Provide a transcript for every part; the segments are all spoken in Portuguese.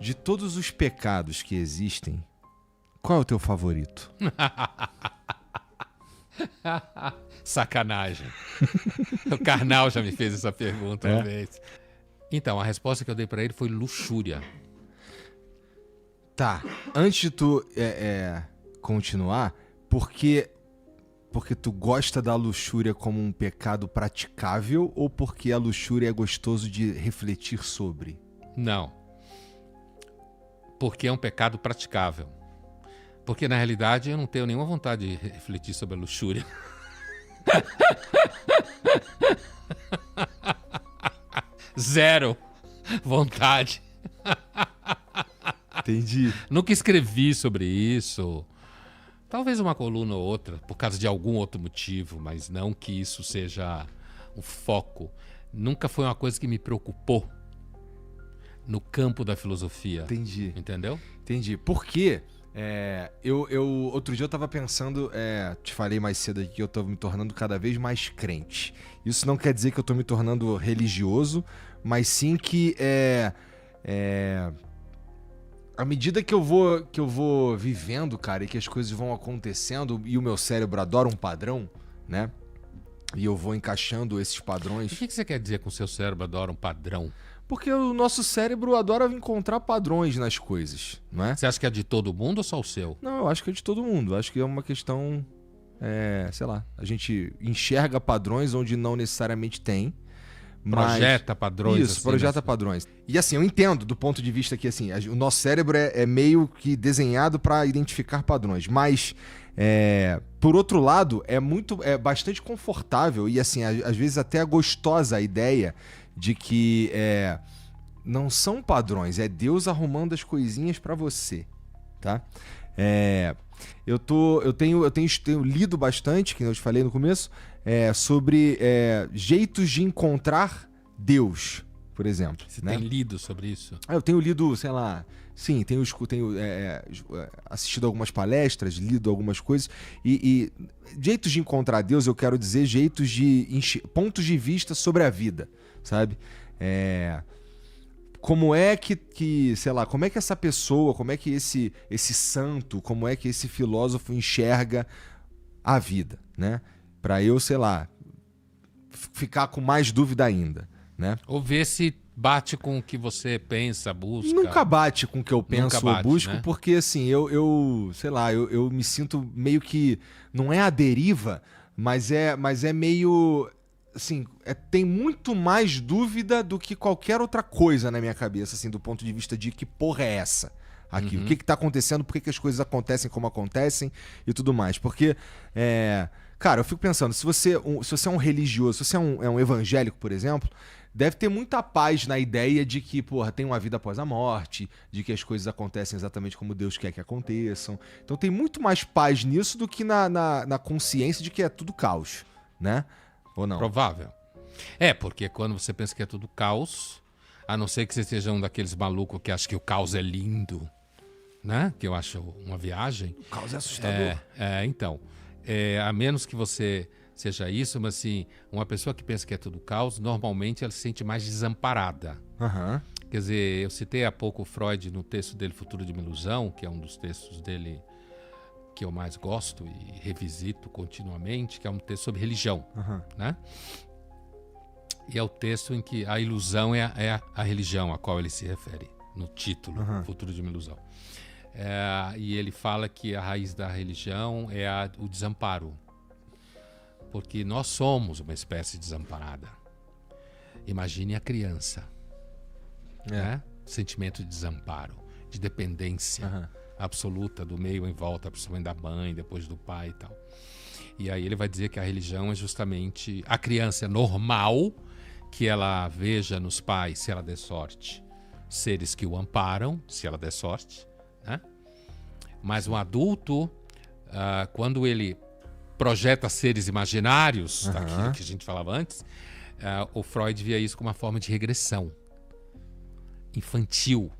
De todos os pecados que existem, qual é o teu favorito? Sacanagem. O Karnal já me fez essa pergunta uma vez. Então, a resposta que eu dei pra ele foi luxúria. Tá, antes de tu continuar, porque tu gosta da luxúria como um pecado praticável ou porque a luxúria é gostoso de refletir sobre? Não. Porque é um pecado praticável. Porque, na realidade, eu não tenho nenhuma vontade de refletir sobre a luxúria. Zero vontade. Entendi. Nunca escrevi sobre isso. Talvez uma coluna ou outra, por causa de algum outro motivo, mas não que isso seja o foco. Nunca foi uma coisa que me preocupou no campo da filosofia. Entendi. Entendeu? Entendi. Porque outro dia eu tava pensando, te falei mais cedo aqui que eu tô me tornando cada vez mais crente. Isso não quer dizer que eu tô me tornando religioso, mas sim que à medida que eu vou vivendo, cara, e que as coisas vão acontecendo, e o meu cérebro adora um padrão, né? E eu vou encaixando esses padrões. O que você quer dizer com o seu cérebro adora um padrão? Porque o nosso cérebro adora encontrar padrões nas coisas, não é? Você acha que é de todo mundo ou só o seu? Não, eu acho que é de todo mundo. Eu acho que é uma questão, sei lá, a gente enxerga padrões onde não necessariamente tem. Projeta padrões. Isso, assim, projeta padrões. E assim, eu entendo do ponto de vista que assim, o nosso cérebro é meio que desenhado para identificar padrões, mas por outro lado, é bastante confortável e assim, às vezes até gostosa a ideia de que não são padrões, é Deus arrumando as coisinhas para você, tá? Eu tenho lido bastante, que eu te falei no começo, sobre jeitos de encontrar Deus, por exemplo. Você né? tem lido sobre isso? Eu tenho lido, sei lá, sim, tenho assistido algumas palestras, lido algumas coisas, e jeitos de encontrar Deus, eu quero dizer jeitos pontos de vista sobre a vida, sabe? Como é que, sei lá, como é que essa pessoa, como é que esse santo, como é que esse filósofo enxerga a vida, né? Pra eu, sei lá, ficar com mais dúvida ainda, né? Ou ver se bate com o que você pensa, busca. Nunca bate com o que eu penso ou busco, né? Porque assim, eu sei lá, eu me sinto meio que, não é a deriva, mas é meio... Assim, tem muito mais dúvida do que qualquer outra coisa na minha cabeça, assim, do ponto de vista de que porra é essa aqui? O que tá acontecendo? Por que as coisas acontecem como acontecem e tudo mais? Porque, cara, eu fico pensando, se você é um religioso, se você é um evangélico, por exemplo, deve ter muita paz na ideia de que, porra, tem uma vida após a morte, de que as coisas acontecem exatamente como Deus quer que aconteçam. Então tem muito mais paz nisso do que na consciência de que é tudo caos, né? Ou não? Provável. Porque quando você pensa que é tudo caos, a não ser que você seja um daqueles malucos que acha que o caos é lindo, né? Que eu acho uma viagem. O caos é assustador. Então, a menos que você seja isso, mas assim, uma pessoa que pensa que é tudo caos, normalmente ela se sente mais desamparada. Uhum. Quer dizer, eu citei há pouco o Freud no texto dele, Futuro de uma Ilusão, que é um dos textos dele que eu mais gosto e revisito continuamente, que é um texto sobre religião, né? E é o texto em que a ilusão é a religião a qual ele se refere, no título, Futuro de uma Ilusão. E ele fala que a raiz da religião é o desamparo, porque nós somos uma espécie de desamparada. Imagine a criança, né? Sentimento de desamparo, de dependência absoluta do meio em volta, principalmente da mãe, depois do pai e tal. E aí ele vai dizer que a religião é justamente a criança normal, que ela veja nos pais, se ela der sorte, seres que o amparam, se ela der sorte, né? Mas um adulto, quando ele projeta seres imaginários, daquilo que a gente falava antes, o Freud via isso como uma forma de regressão infantil,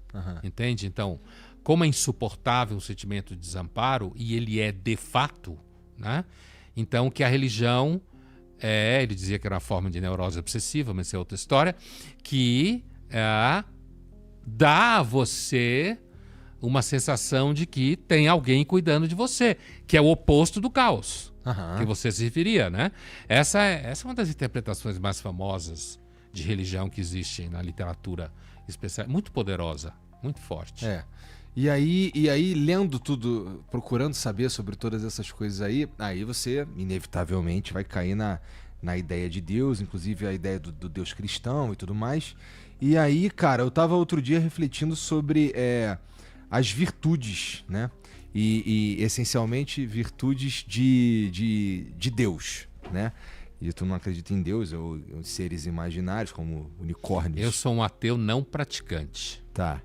entende? Então, como é insuportável um sentimento de desamparo, e ele é de fato, né? Então, que a religião ele dizia que era uma forma de neurose obsessiva, mas isso é outra história, que dá a você uma sensação de que tem alguém cuidando de você, que é o oposto do caos, que você se referia, né? Essa é uma das interpretações mais famosas de religião que existe na literatura especial, muito poderosa, muito forte. E aí, lendo tudo, procurando saber sobre todas essas coisas aí você, inevitavelmente, vai cair na ideia de Deus, inclusive a ideia do Deus cristão e tudo mais. E aí, cara, eu tava outro dia refletindo sobre as virtudes, né? E essencialmente, virtudes de Deus, né? E tu não acredita em Deus, ou seres imaginários, como unicórnios. Eu sou um ateu não praticante. Tá.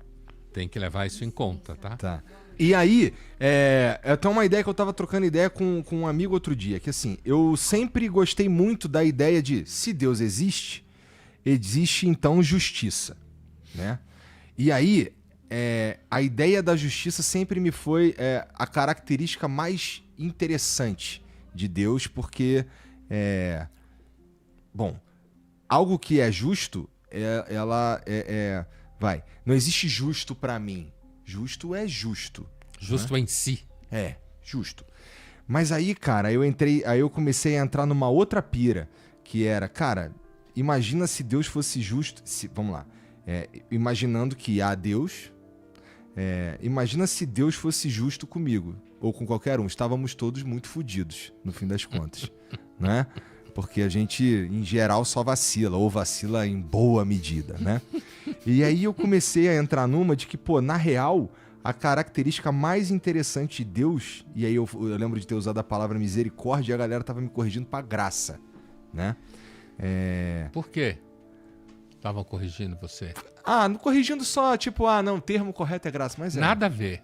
Tem que levar isso em conta, tá? Tá. E aí, tem uma ideia que eu tava trocando ideia com um amigo outro dia, que assim, eu sempre gostei muito da ideia de, se Deus existe então justiça, né? E aí, a ideia da justiça sempre me foi a característica mais interessante de Deus, porque, bom, algo que é justo, não existe justo pra mim. Justo é justo. Justo, né? Em si. Justo. Mas aí, cara, eu comecei a entrar numa outra pira, que era, cara, imagina se Deus fosse justo, vamos lá, imaginando que há Deus, imagina se Deus fosse justo comigo, ou com qualquer um, estávamos todos muito fodidos, no fim das contas, né? Porque a gente, em geral, só vacila, ou vacila em boa medida, né? E aí eu comecei a entrar numa de que, na real, a característica mais interessante de Deus, e aí eu lembro de ter usado a palavra misericórdia e a galera tava me corrigindo pra graça, né? Por quê? Estavam corrigindo você? Não corrigindo só, tipo, não, o termo correto é graça, mas Nada a ver.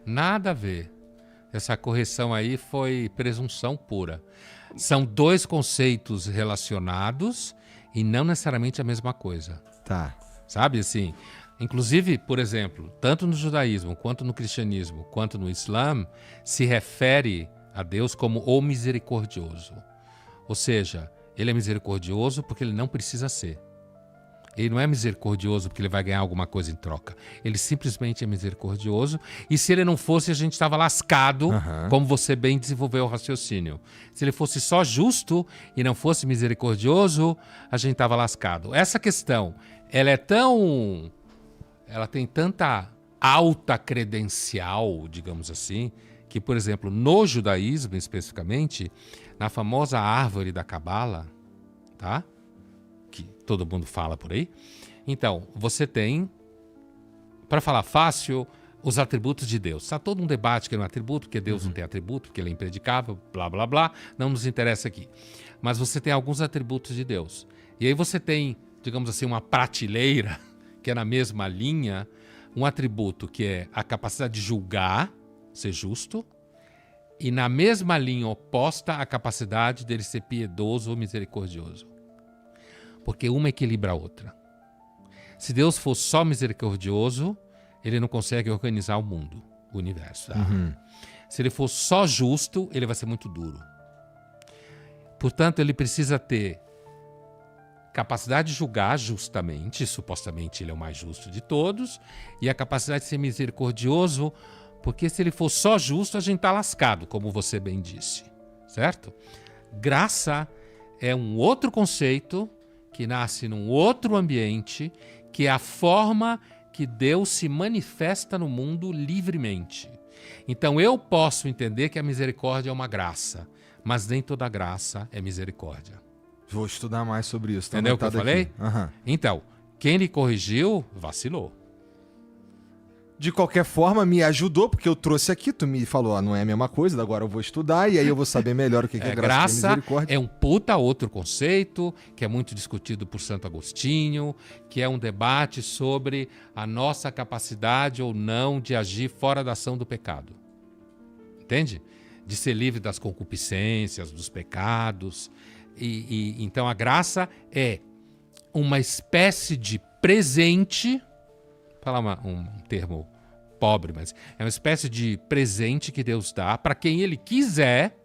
Nada a ver. Essa correção aí foi presunção pura. São dois conceitos relacionados e não necessariamente a mesma coisa. Tá. Sabe, assim, inclusive, por exemplo, tanto no judaísmo, quanto no cristianismo, quanto no islã, se refere a Deus como o misericordioso. Ou seja, ele é misericordioso porque ele não precisa ser. Ele não é misericordioso porque ele vai ganhar alguma coisa em troca. Ele simplesmente é misericordioso. E se ele não fosse, a gente estava lascado, como você bem desenvolveu o raciocínio. Se ele fosse só justo e não fosse misericordioso, a gente estava lascado. Essa questão, ela tem tanta alta credencial, digamos assim, que, por exemplo, no judaísmo especificamente, na famosa árvore da Cabala, tá? Que todo mundo fala por aí. Então, você tem, para falar fácil, os atributos de Deus. Está todo um debate que ele é um atributo, porque Deus não tem atributo, porque ele é impredicável, blá, blá, blá. Não nos interessa aqui. Mas você tem alguns atributos de Deus. E aí você tem, digamos assim, uma prateleira, que é na mesma linha, um atributo que é a capacidade de julgar, ser justo, e na mesma linha oposta, a capacidade dele ser piedoso ou misericordioso. Porque uma equilibra a outra. Se Deus for só misericordioso, ele não consegue organizar o mundo, o universo. Tá? Se ele for só justo, ele vai ser muito duro. Portanto, ele precisa ter capacidade de julgar justamente, supostamente ele é o mais justo de todos, e a capacidade de ser misericordioso, porque se ele for só justo, a gente está lascado, como você bem disse. Certo? Graça é um outro conceito que nasce num outro ambiente, que é a forma que Deus se manifesta no mundo livremente. Então eu posso entender que a misericórdia é uma graça, mas nem toda graça é misericórdia. Vou estudar mais sobre isso. Entendeu o que eu falei? Então, quem lhe corrigiu, vacilou. De qualquer forma, me ajudou, porque eu trouxe aqui, tu me falou, não é a mesma coisa, agora eu vou estudar e aí eu vou saber melhor o que é graça e misericórdia. É um puta outro conceito, que é muito discutido por Santo Agostinho, que é um debate sobre a nossa capacidade ou não de agir fora da ação do pecado. Entende? De ser livre das concupiscências, dos pecados. Então a graça é uma espécie de presente, falar um termo pobre, mas é uma espécie de presente que Deus dá para quem Ele quiser.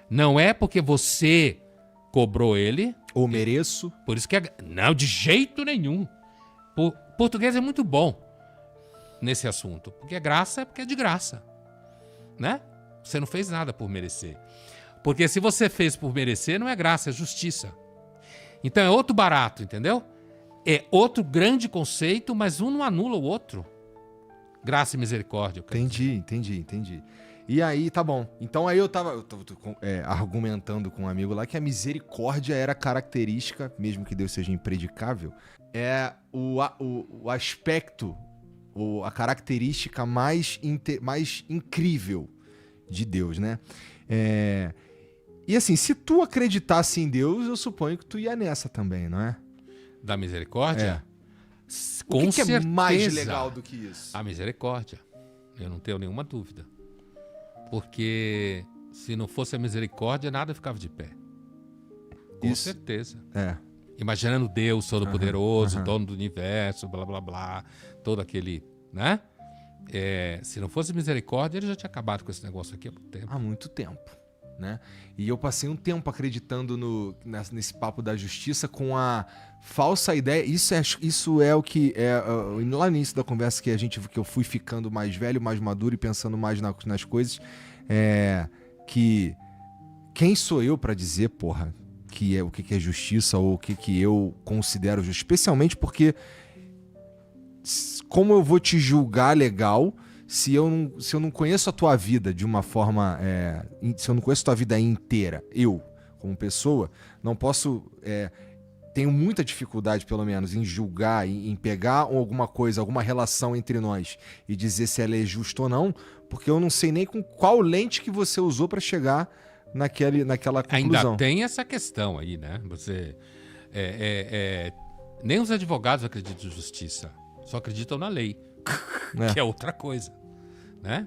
Não é porque você cobrou Ele. Ou mereço. Por isso que não, de jeito nenhum. Português é muito bom nesse assunto. Porque graça é porque é de graça. Né? Você não fez nada por merecer. Porque se você fez por merecer, não é graça, é justiça. Então é outro barato, entendeu? É outro grande conceito, mas um não anula o outro. Graça e misericórdia. Entendi. E aí, tá bom. Então aí eu tava argumentando com um amigo lá que a misericórdia era característica, mesmo que Deus seja impredicável, é o aspecto, ou a característica mais incrível de Deus, né? E assim, se tu acreditasse em Deus, eu suponho que tu ia nessa também, não é? Da misericórdia? O que é mais legal do que isso? A misericórdia. Eu não tenho nenhuma dúvida. Porque se não fosse a misericórdia, nada ficava de pé. Com certeza. Imaginando Deus Todo-Poderoso, dono do universo, blá, blá, blá, todo aquele, né? Se não fosse misericórdia, ele já tinha acabado com esse negócio aqui há muito tempo. Há muito tempo, né? E eu passei um tempo acreditando nesse papo da justiça com a falsa ideia. Isso é o que lá no início da conversa que eu fui ficando mais velho, mais maduro e pensando mais nas coisas. Que quem sou eu pra dizer, porra, o que é justiça ou o que eu considero justiça? Especialmente porque como eu vou te julgar legal se eu não conheço a tua vida de uma forma... se eu não conheço a tua vida inteira, eu, como pessoa, não posso... tenho muita dificuldade, pelo menos, em julgar, em pegar alguma coisa, alguma relação entre nós e dizer se ela é justa ou não, porque eu não sei nem com qual lente que você usou para chegar naquela conclusão. Ainda tem essa questão aí, né? Você... nem os advogados acreditam em justiça, só acreditam na lei, que é outra coisa, né?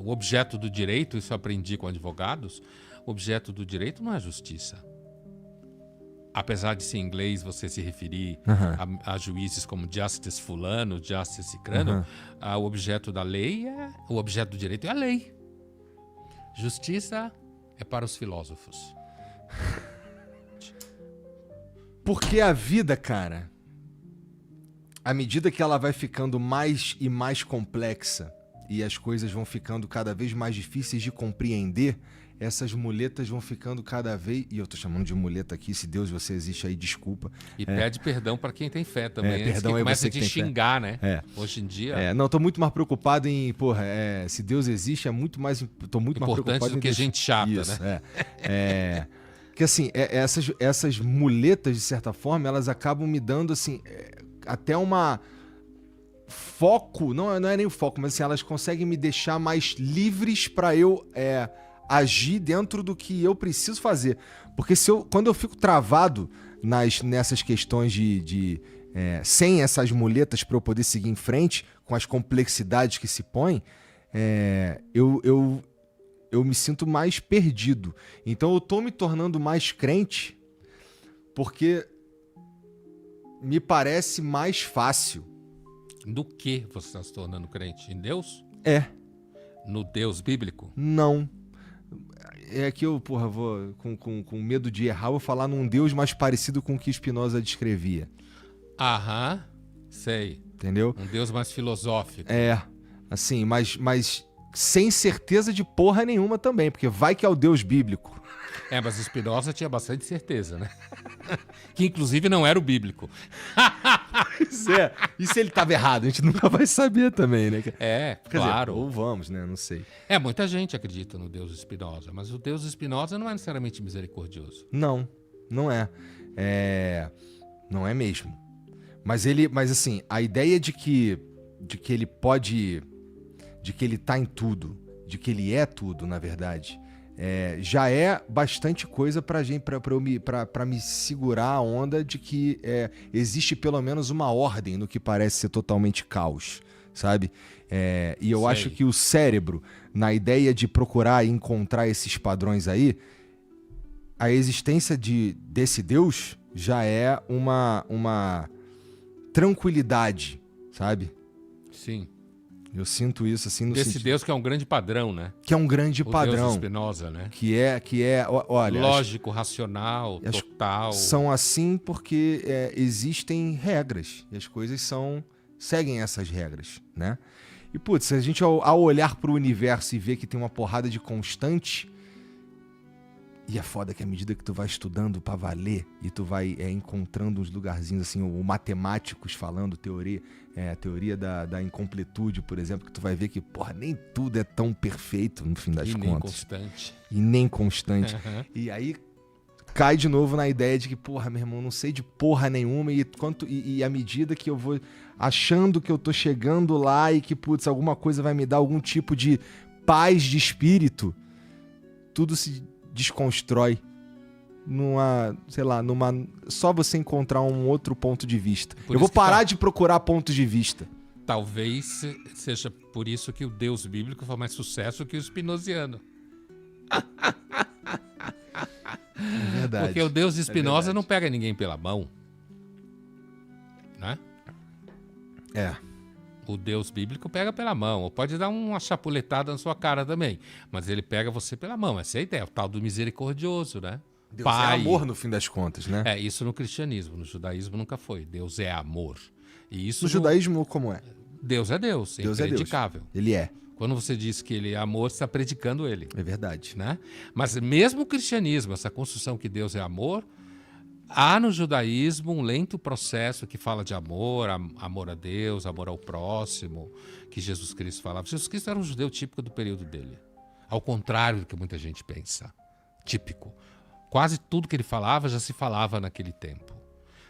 O objeto do direito, isso eu aprendi com advogados, o objeto do direito não é justiça. Apesar de ser em inglês você se referir a juízes como Justice fulano, Justice cicrano, o objeto da lei o objeto do direito é a lei. Justiça é para os filósofos. Porque a vida, cara, à medida que ela vai ficando mais e mais complexa e as coisas vão ficando cada vez mais difíceis de compreender, essas muletas vão ficando cada vez... E eu tô chamando de muleta aqui, se Deus você existe aí, desculpa. E pede perdão para quem tem fé também. Perdão aí começa você a que te tem xingar, né? Hoje em dia... não, tô muito mais preocupado em... Porra, se Deus existe, tô muito mais preocupado do que gente chata, isso, né? Porque assim, essas muletas, de certa forma, elas acabam me dando, assim, até uma... foco, não é nem o foco, mas assim, elas conseguem me deixar mais livres para eu... agir dentro do que eu preciso fazer. Porque quando eu fico travado nessas questões sem essas muletas para eu poder seguir em frente, com as complexidades que se põem, eu me sinto mais perdido. Então eu tô me tornando mais crente porque me parece mais fácil. Do que você está se tornando crente? Em Deus? No Deus bíblico? Não. É que eu, vou com medo de errar, vou falar num Deus mais parecido com o que Spinoza descrevia. Sei. Entendeu? Um Deus mais filosófico. Assim, mas sem certeza de porra nenhuma também, porque vai que é o Deus bíblico. Mas Spinoza tinha bastante certeza, né? Que inclusive não era o bíblico. Pois é. E se ele estava errado? A gente nunca vai saber também, né? Quer claro. Dizer, ou vamos, né? Não sei. Muita gente acredita no Deus Spinoza, mas o Deus Spinoza não é necessariamente misericordioso. Não é. Não é mesmo. Mas assim, a ideia de que ele pode... de que ele tá em tudo, de que ele é tudo, na verdade... já é bastante coisa pra me segurar a onda de que existe pelo menos uma ordem no que parece ser totalmente caos, sabe? E eu acho que o cérebro, na ideia de procurar e encontrar esses padrões aí, a existência desse Deus já é uma tranquilidade, sabe? Sim. Eu sinto isso assim no Desse sentido... Deus que é um grande padrão, né? Que é um grande padrão. Deus Spinoza, né? Que é, olha... lógico, racional, total. São assim porque existem regras. E as coisas são seguem essas regras, né? E, putz, a gente ao olhar pro universo e ver que tem uma porrada de constante, e é foda que à medida que tu vai estudando pra valer e tu vai encontrando uns lugarzinhos assim, o matemáticos falando a teoria da incompletude, por exemplo, que tu vai ver que, porra, nem tudo é tão perfeito no fim das contas. E nem constante. Uhum. E aí cai de novo na ideia de que, porra, meu irmão, não sei de porra nenhuma e à medida que eu vou achando que eu tô chegando lá e que, putz, alguma coisa vai me dar algum tipo de paz de espírito, tudo se desconstrói só você encontrar um outro ponto de vista. Eu vou parar de procurar pontos de vista. Talvez seja por isso que o Deus bíblico foi mais sucesso que o spinoziano. É verdade. Porque o Deus de Spinoza não pega ninguém pela mão, né? O Deus bíblico pega pela mão, ou pode dar uma chapuletada na sua cara também, mas ele pega você pela mão. Essa é a ideia, o tal do misericordioso, né? Deus Pai. É amor no fim das contas, né? Isso no cristianismo, no judaísmo nunca foi. Deus é amor. E isso no judaísmo como é? Deus é Deus, Deus é Deus. Ele é. Quando você diz que ele é amor, você está predicando ele. É verdade. Né? Mas mesmo o cristianismo, essa construção que Deus é amor, há no judaísmo um lento processo que fala de amor, amor a Deus, amor ao próximo, que Jesus Cristo falava. Jesus Cristo era um judeu típico do período dele. Ao contrário do que muita gente pensa. Típico. Quase tudo que ele falava já se falava naquele tempo.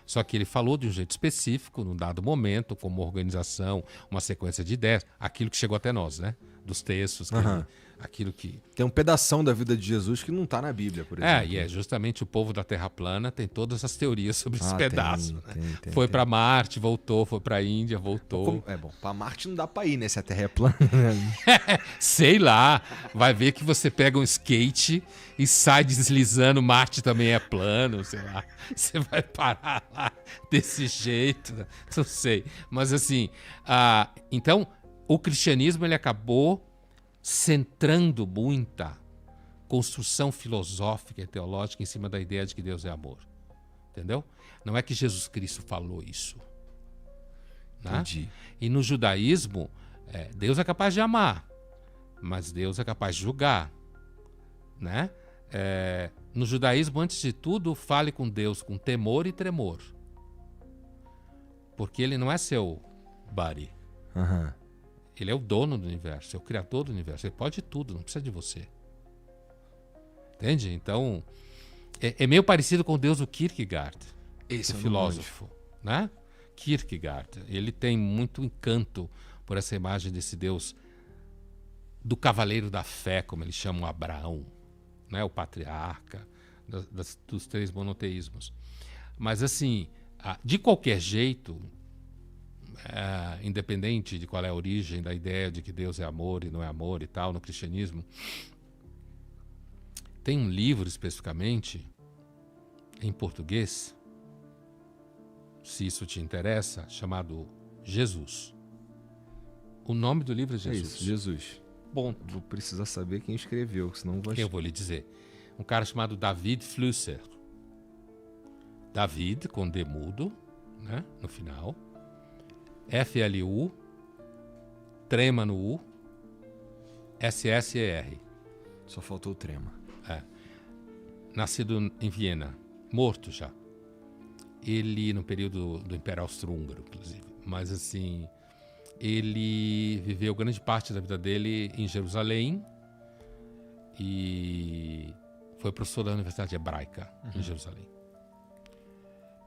Só que ele falou de um jeito específico, num dado momento, com uma organização, uma sequência de ideias, aquilo que chegou até nós, né? Dos textos, aquilo que... Tem um pedação da vida de Jesus que não está na Bíblia, por exemplo. E justamente o povo da Terra plana tem todas as teorias sobre esse pedaço. Tem, foi para Marte, voltou, foi para a Índia, voltou. Para Marte não dá para ir, né? Se a Terra é plana. Sei lá, vai ver que você pega um skate e sai deslizando, Marte também é plano, sei lá. Você vai parar lá desse jeito, não sei. Mas assim, então o cristianismo ele acabou centrando muita construção filosófica e teológica em cima da ideia de que Deus é amor. Entendeu? Não é que Jesus Cristo falou isso. Né? Entendi. E no judaísmo, Deus é capaz de amar, mas Deus é capaz de julgar. Né? No judaísmo, antes de tudo, fale com Deus com temor e tremor. Porque ele não é seu buddy. Ele é o dono do universo, é o criador do universo. Ele pode tudo, não precisa de você. Entende? Então, é meio parecido com o Deus do Kierkegaard, Esse o filósofo. Né? Kierkegaard, ele tem muito encanto por essa imagem desse Deus do cavaleiro da fé, como eles chamam Abraão, né? O patriarca dos três monoteísmos. Mas assim, de qualquer jeito, independente de qual é a origem da ideia de que Deus é amor e não é amor e tal, no cristianismo, tem um livro especificamente em português, se isso te interessa, chamado Jesus. O nome do livro é Jesus. É isso, Jesus. Bom, vou precisar saber quem escreveu, senão eu vou lhe dizer. Um cara chamado David Flusser. David com D mudo, né, no final. F-L-U, trema no U, S-S-E-R. Só faltou o trema. Nascido em Viena, morto já. Ele, no período do Império Austro-Húngaro, inclusive. Mas, assim, ele viveu grande parte da vida dele em Jerusalém e foi professor da Universidade Hebraica em Jerusalém.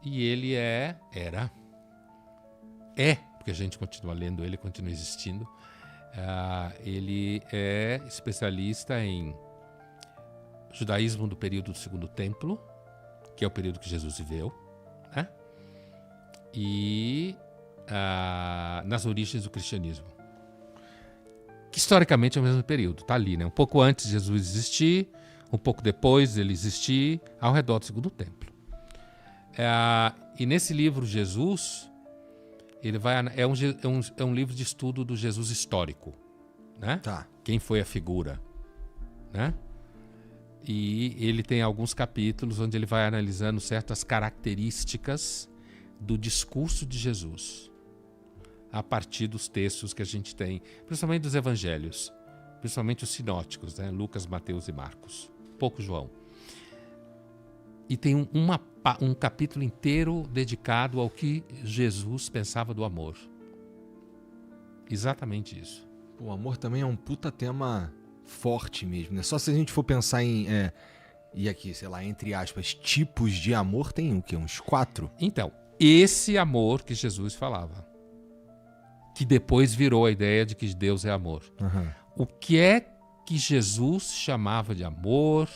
E ele porque a gente continua lendo ele, continua existindo, ele é especialista em judaísmo do período do Segundo Templo, que é o período que Jesus viveu, né? E nas origens do cristianismo, que historicamente é o mesmo período, tá ali, né? Um pouco antes de Jesus existir, um pouco depois dele existir, ao redor do Segundo Templo. E nesse livro Jesus, ele é um livro de estudo do Jesus histórico, né? Tá. Quem foi a figura, né? E ele tem alguns capítulos onde ele vai analisando certas características do discurso de Jesus. a partir dos textos que a gente tem, principalmente dos evangelhos, principalmente os sinóticos, né? Lucas, Mateus e Marcos, pouco João. E tem um capítulo inteiro dedicado ao que Jesus pensava do amor. Exatamente isso. O amor também é um puta tema forte mesmo, né? Só se a gente for pensar em... e aqui, sei lá, entre aspas, tipos de amor, tem o quê? Uns 4? Então, esse amor que Jesus falava, que depois virou a ideia de que Deus é amor. Uhum. O que é que Jesus chamava de amor?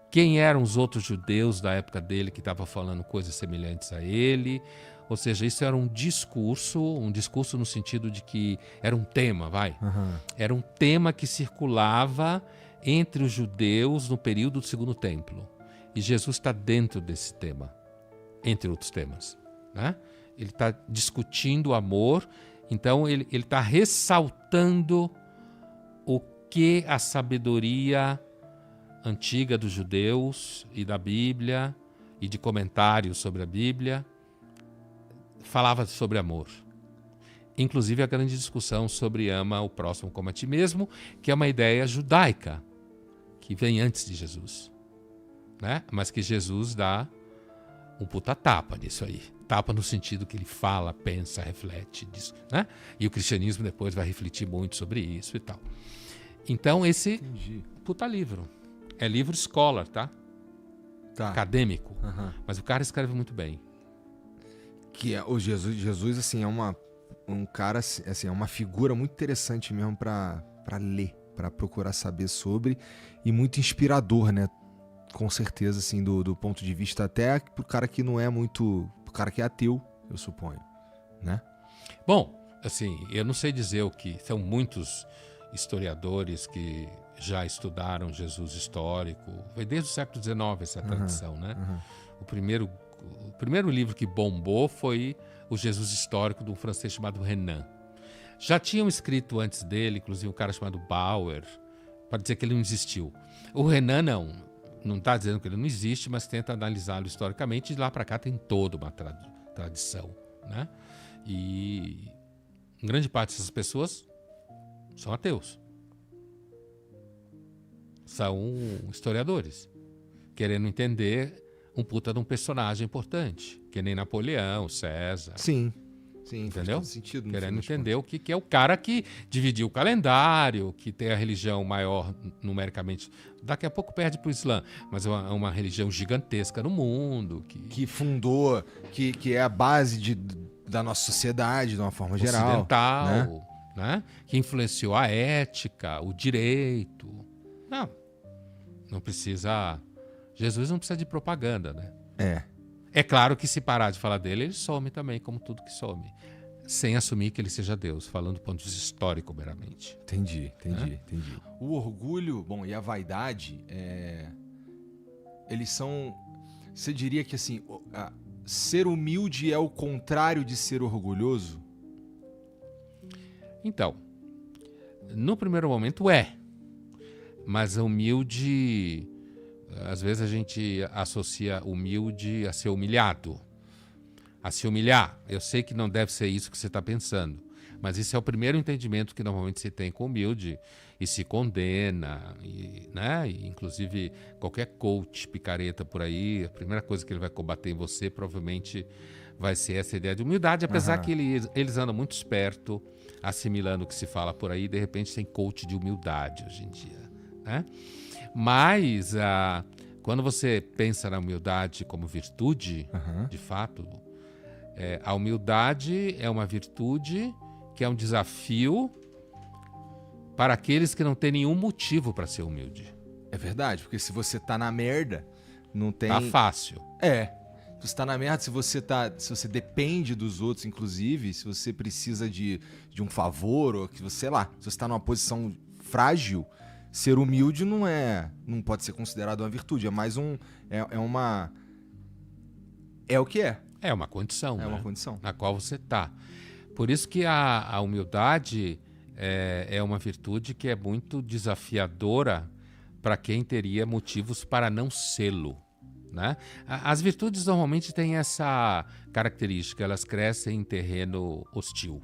Quem eram os outros judeus da época dele que estavam falando coisas semelhantes a ele? Ou seja, isso era um discurso no sentido de que era um tema, Uhum. Era um tema que circulava entre os judeus no período do Segundo Templo. E Jesus está dentro desse tema, entre outros temas, né? Ele está discutindo o amor, então ele está ressaltando o que a sabedoria antiga dos judeus e da Bíblia e de comentários sobre a Bíblia falava sobre amor. Inclusive a grande discussão sobre ama o próximo como a ti mesmo, que é uma ideia judaica, que vem antes de Jesus, né? Mas que Jesus dá um puta tapa nisso aí. Tapa no sentido que ele fala, pensa, reflete, diz, né? E o cristianismo depois vai refletir muito sobre isso e tal. Então esse puta livro. É livro scholar, tá? Acadêmico. Uhum. Mas o cara escreve muito bem. Que é o Jesus. Jesus, assim, é um cara, assim, é uma figura muito interessante mesmo pra ler, pra procurar saber sobre, e muito inspirador, né? Com certeza, assim, do ponto de vista até pro cara que não é muito... Pro cara que é ateu, eu suponho, né? Bom, assim, eu não sei dizer o que... São muitos historiadores que já estudaram Jesus histórico. Foi desde o século XIX essa tradição, né? Uhum. O primeiro livro que bombou foi o Jesus histórico de um francês chamado Renan. Já tinham escrito antes dele, inclusive um cara chamado Bauer, para dizer que ele não existiu. O Renan não está dizendo que ele não existe, mas tenta analisá-lo historicamente, e de lá para cá tem toda uma tradição, né? E grande parte dessas pessoas são ateus. São historiadores, querendo entender um puta de um personagem importante, que nem Napoleão, César. Sim, entendeu? faz todo sentido. Querendo entender o que é o cara que dividiu o calendário, que tem a religião maior numericamente. Daqui a pouco perde para o Islã, mas é uma religião gigantesca no mundo. Que fundou, que é a base da nossa sociedade, de uma forma geral. Ocidental, né? Que influenciou a ética, o direito. Não precisa... Jesus não precisa de propaganda, né? É claro que se parar de falar dele, ele some também, como tudo que some. Sem assumir que ele seja Deus, falando do ponto de vista histórico meramente. Entendi. O orgulho, bom, e a vaidade, eles são... Você diria que, assim, ser humilde é o contrário de ser orgulhoso? Então, no primeiro momento mas a humilde... Às vezes a gente associa humilde a ser humilhado, a se humilhar. Eu sei que não deve ser isso que você está pensando, mas esse é o primeiro entendimento que normalmente se tem com humilde e se condena, né? E, inclusive qualquer coach picareta por aí, a primeira coisa que ele vai combater em você provavelmente vai ser essa ideia de humildade, apesar que eles andam muito esperto, assimilando o que se fala por aí, de repente tem coach de humildade hoje em dia, né? Mas quando você pensa na humildade como virtude, de fato, a humildade é uma virtude que é um desafio para aqueles que não têm nenhum motivo para ser humilde. É verdade, porque se você tá na merda, não tem... Tá fácil. Se você tá na merda, se você depende dos outros, inclusive, se você precisa de um favor, ou que você, sei lá, se você tá numa posição frágil... Ser humilde não pode ser considerado uma virtude, é mais é o que é. É uma condição, É né? uma condição. Na qual você está. Por isso que a humildade é uma virtude que é muito desafiadora para quem teria motivos para não sê-lo. né? As virtudes normalmente têm essa característica, elas crescem em terreno hostil,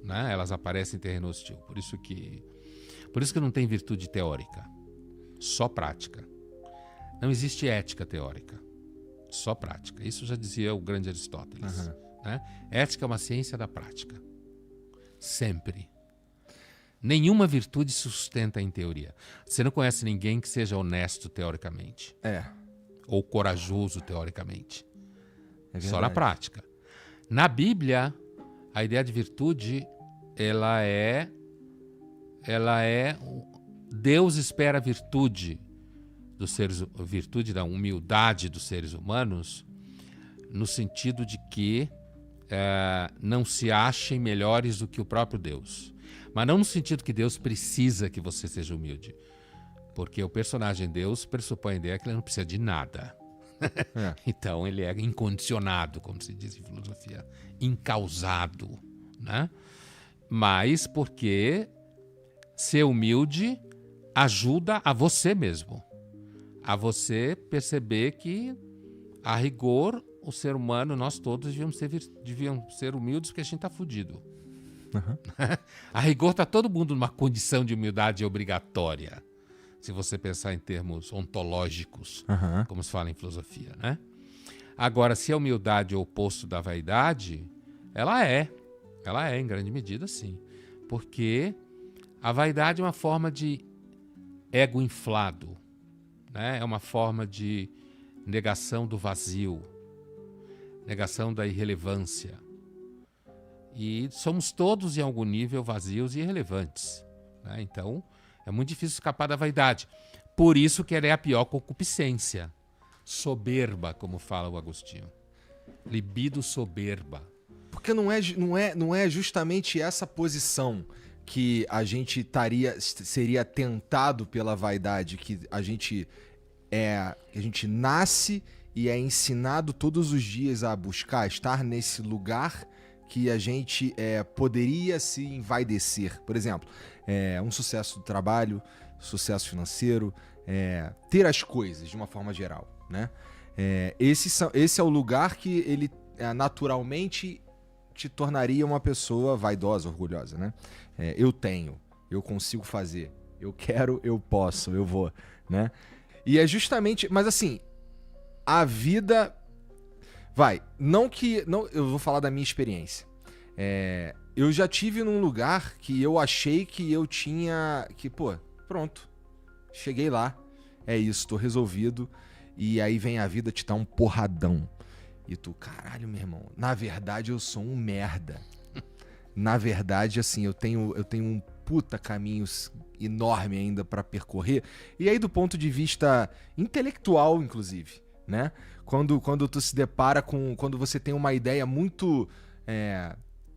né? Elas aparecem em terreno hostil. Por isso que não tem virtude teórica, só prática. Não existe ética teórica, só prática. Isso já dizia o grande Aristóteles. Né? Ética é uma ciência da prática. Sempre. Nenhuma virtude sustenta em teoria. Você não conhece ninguém que seja honesto teoricamente. Ou corajoso teoricamente. Só na prática. Na Bíblia, a ideia de virtude, ela é Deus espera a virtude dos seres, virtude da humildade dos seres humanos, no sentido de que não se achem melhores do que o próprio Deus. Mas não no sentido que Deus precisa que você seja humilde. Porque o personagem Deus pressupõe a ideia que ele não precisa de nada. Então ele é incondicionado, como se diz em filosofia, incausado, né? Mas porque ser humilde ajuda a você mesmo, a você perceber que, a rigor, o ser humano, nós todos deviam ser humildes porque a gente está fudido. A rigor está todo mundo numa condição de humildade obrigatória, se você pensar em termos ontológicos, como se fala em filosofia, né? Agora, se a humildade é o oposto da vaidade, ela é em grande medida, sim. Porque a vaidade é uma forma de ego inflado, né? É uma forma de negação do vazio, negação da irrelevância. E somos todos, em algum nível, vazios e irrelevantes, né? Então, é muito difícil escapar da vaidade. Por isso que ela é a pior concupiscência. Soberba, como fala o Agostinho. Libido soberba. Porque não é justamente essa posição que a gente seria tentado pela vaidade, que a gente nasce e é ensinado todos os dias a buscar, estar nesse lugar que a gente poderia se envaidecer. Por exemplo, um sucesso do trabalho, sucesso financeiro, ter as coisas de uma forma geral, né? Esse é o lugar que ele naturalmente te tornaria uma pessoa vaidosa, orgulhosa, né? Eu tenho, eu consigo fazer, eu quero, eu posso, eu vou, né? E é justamente, mas assim, a vida não, eu vou falar da minha experiência. Eu já tive num lugar que eu achei que eu tinha, pronto, cheguei lá, é isso, tô resolvido, e aí vem a vida te dar um porradão. E tu, caralho, meu irmão, na verdade eu sou um merda. Na verdade, assim, eu tenho um puta caminho enorme ainda pra percorrer. E aí, do ponto de vista intelectual, inclusive, né? Quando tu se depara quando você tem uma ideia muito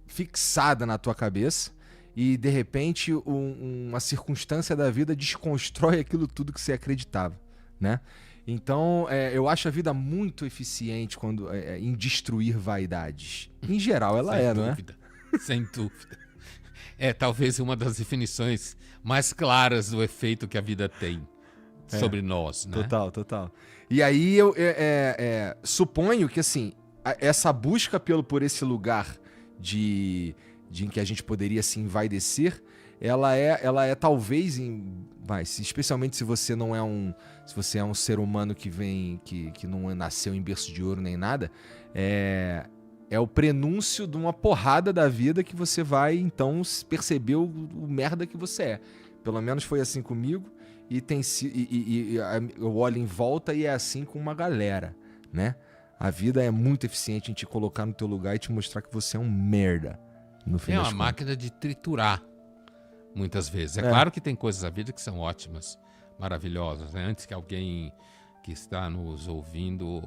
fixada na tua cabeça e, de repente, uma circunstância da vida desconstrói aquilo tudo que você acreditava, né? Então, eu acho a vida muito eficiente em destruir vaidades. Em geral, ela não é? Sem dúvida. É talvez uma das definições mais claras do efeito que a vida tem sobre nós, né? Total. E aí, eu suponho que, assim, essa busca por esse lugar em que a gente poderia se envaidecer, ela é talvez, especialmente se você não se você é um ser humano que não nasceu em berço de ouro nem nada, é o prenúncio de uma porrada da vida que você vai, então, perceber o merda que você é. Pelo menos foi assim comigo, e eu olho em volta e é assim com uma galera, né? A vida é muito eficiente em te colocar no teu lugar e te mostrar que você é um merda, no fim das contas. É uma máquina de triturar, muitas vezes. É claro que tem coisas da vida que são ótimas, maravilhosas, né? Antes que alguém que está nos ouvindo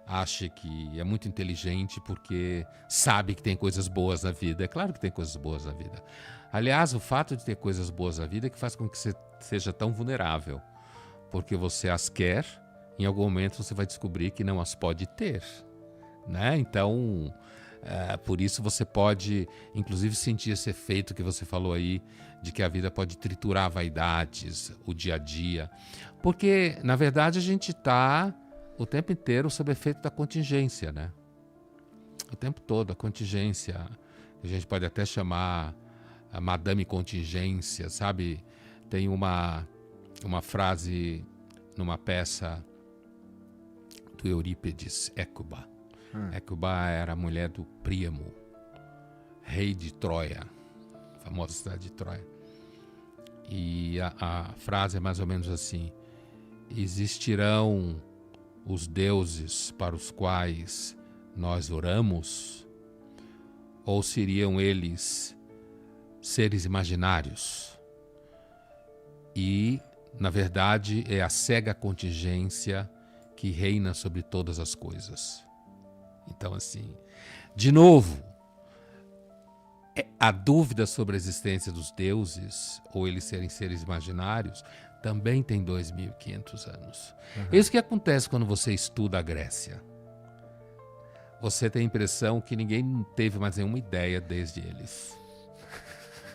ache que é muito inteligente porque sabe que tem coisas boas na vida. É claro que tem coisas boas na vida. Aliás, o fato de ter coisas boas na vida é que faz com que você seja tão vulnerável. Porque você as quer, em algum momento você vai descobrir que não as pode ter, né? Então, por isso você pode, inclusive, sentir esse efeito que você falou aí, de que a vida pode triturar vaidades, o dia a dia. Porque, na verdade, a gente está o tempo inteiro sob efeito da contingência, né? O tempo todo, a contingência, a gente pode até chamar a Madame Contingência, sabe? Tem uma frase numa peça do Eurípides, Écuba. Écuba era a mulher do Príamo, rei de Troia, a famosa cidade de Troia. E a frase é mais ou menos assim: existirão os deuses para os quais nós oramos, ou seriam eles seres imaginários? E, na verdade, é a cega contingência que reina sobre todas as coisas. Então, assim, de novo, a dúvida sobre a existência dos deuses, ou eles serem seres imaginários, também tem 2.500 anos. É isso que acontece quando você estuda a Grécia. Você tem a impressão que ninguém teve mais nenhuma ideia desde eles.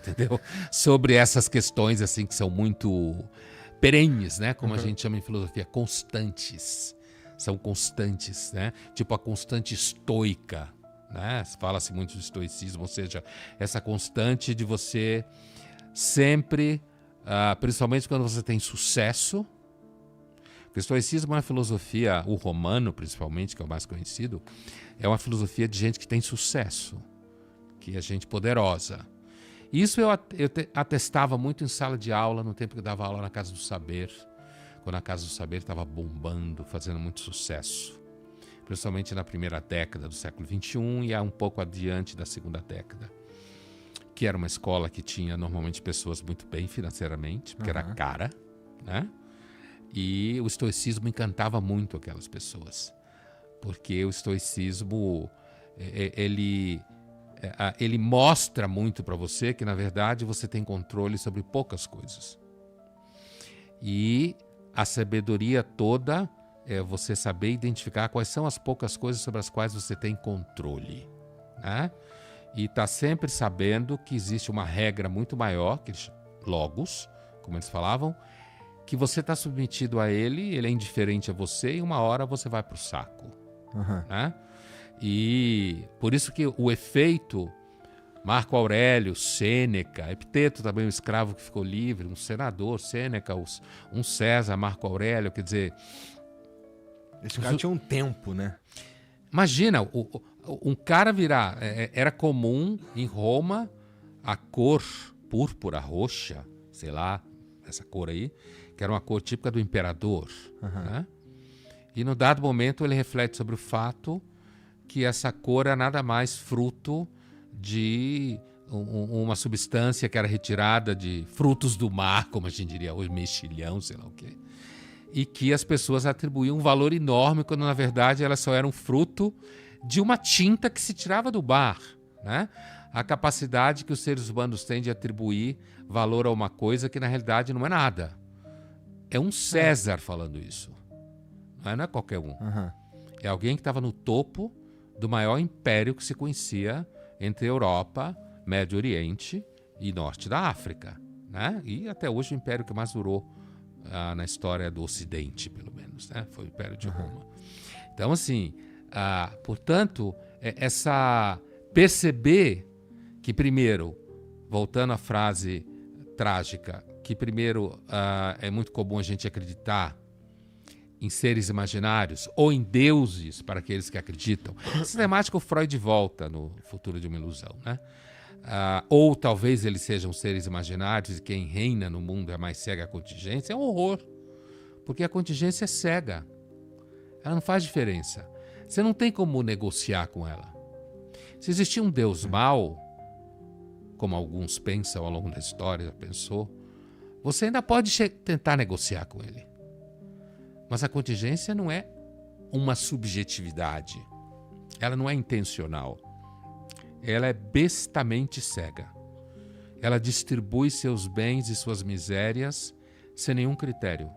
Entendeu? Sobre essas questões assim que são muito perenes, né? Como a gente chama em filosofia, constantes. São constantes, né? Tipo a constante estoica, né? Fala-se muito do estoicismo, ou seja, essa constante de você sempre, principalmente quando você tem sucesso. O estoicismo é uma filosofia, o romano principalmente, que é o mais conhecido, é uma filosofia de gente que tem sucesso, que é gente poderosa. Isso eu atestava muito em sala de aula, no tempo que eu dava aula na Casa do Saber, quando a Casa do Saber estava bombando, fazendo muito sucesso, principalmente na primeira década do século XXI e um pouco adiante da segunda década, que era uma escola que tinha normalmente pessoas muito bem financeiramente, porque era cara, né? E o estoicismo encantava muito aquelas pessoas, porque o estoicismo, ele mostra muito para você que, na verdade, você tem controle sobre poucas coisas. E a sabedoria toda é você saber identificar quais são as poucas coisas sobre as quais você tem controle, né? E está sempre sabendo que existe uma regra muito maior, que logos, como eles falavam, que você está submetido a ele é indiferente a você e uma hora você vai para o saco. Né? E por isso que o efeito Marco Aurélio, Sêneca, Epiteto também, um escravo que ficou livre, um senador, Sêneca, um César, Marco Aurélio, quer dizer... Esse cara tinha um tempo, né? Imagina, um cara virar... Era comum em Roma a cor púrpura, roxa, sei lá, essa cor aí, que era uma cor típica do imperador. Né? E no dado momento ele reflete sobre o fato que essa cor é nada mais fruto de uma substância que era retirada de frutos do mar, como a gente diria hoje, mexilhão, sei lá o quê. E que as pessoas atribuíam um valor enorme, quando na verdade elas só eram fruto de uma tinta que se tirava do mar. Né? A capacidade que os seres humanos têm de atribuir valor a uma coisa que na realidade não é nada. É um César falando isso. Não é qualquer um. É alguém que estava no topo do maior império que se conhecia entre Europa, Médio Oriente e Norte da África. Né? E até hoje o império que mais durou na história do Ocidente, pelo menos. Né? Foi o Império de Roma. Então, assim, portanto, perceber que, primeiro, voltando à frase trágica, que primeiro é muito comum a gente acreditar em seres imaginários ou em deuses para aqueles que acreditam. Essa temática o Freud volta no Futuro de uma Ilusão, né? Ou talvez eles sejam seres imaginários e quem reina no mundo é mais cega a contingência. É um horror, porque a contingência é cega. Ela não faz diferença. Você não tem como negociar com ela. Se existir um Deus mau, como alguns pensam ao longo da história, já pensou, você ainda pode tentar negociar com ele. Mas a contingência não é uma subjetividade. Ela não é intencional. Ela é bestamente cega. Ela distribui seus bens e suas misérias sem nenhum critério,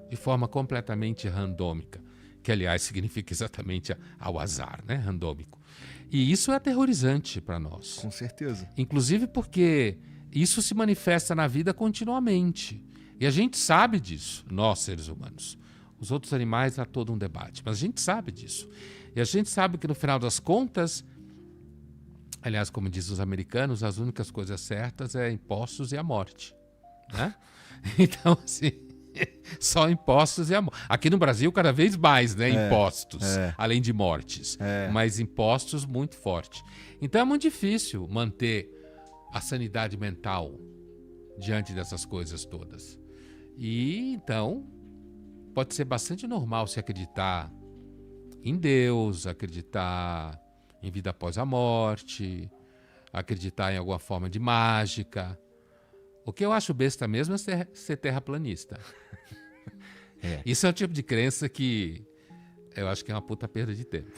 de forma completamente randômica, que, aliás, significa exatamente ao azar, né? Randômico. E isso é aterrorizante para nós. Com certeza. Inclusive porque isso se manifesta na vida continuamente. E a gente sabe disso, nós, seres humanos. Os outros animais há todo um debate. Mas a gente sabe disso. E a gente sabe que no final das contas, aliás, como dizem os americanos, as únicas coisas certas é impostos e a morte. Né? Então, assim, só impostos e a morte. Aqui no Brasil, cada vez mais, né? Impostos, além de mortes. Mas impostos muito forte. Então é muito difícil manter a sanidade mental diante dessas coisas todas. E então pode ser bastante normal se acreditar em Deus, acreditar em vida após a morte, acreditar em alguma forma de mágica. O que eu acho besta mesmo é ser terraplanista. Isso é um tipo de crença que eu acho que é uma puta perda de tempo.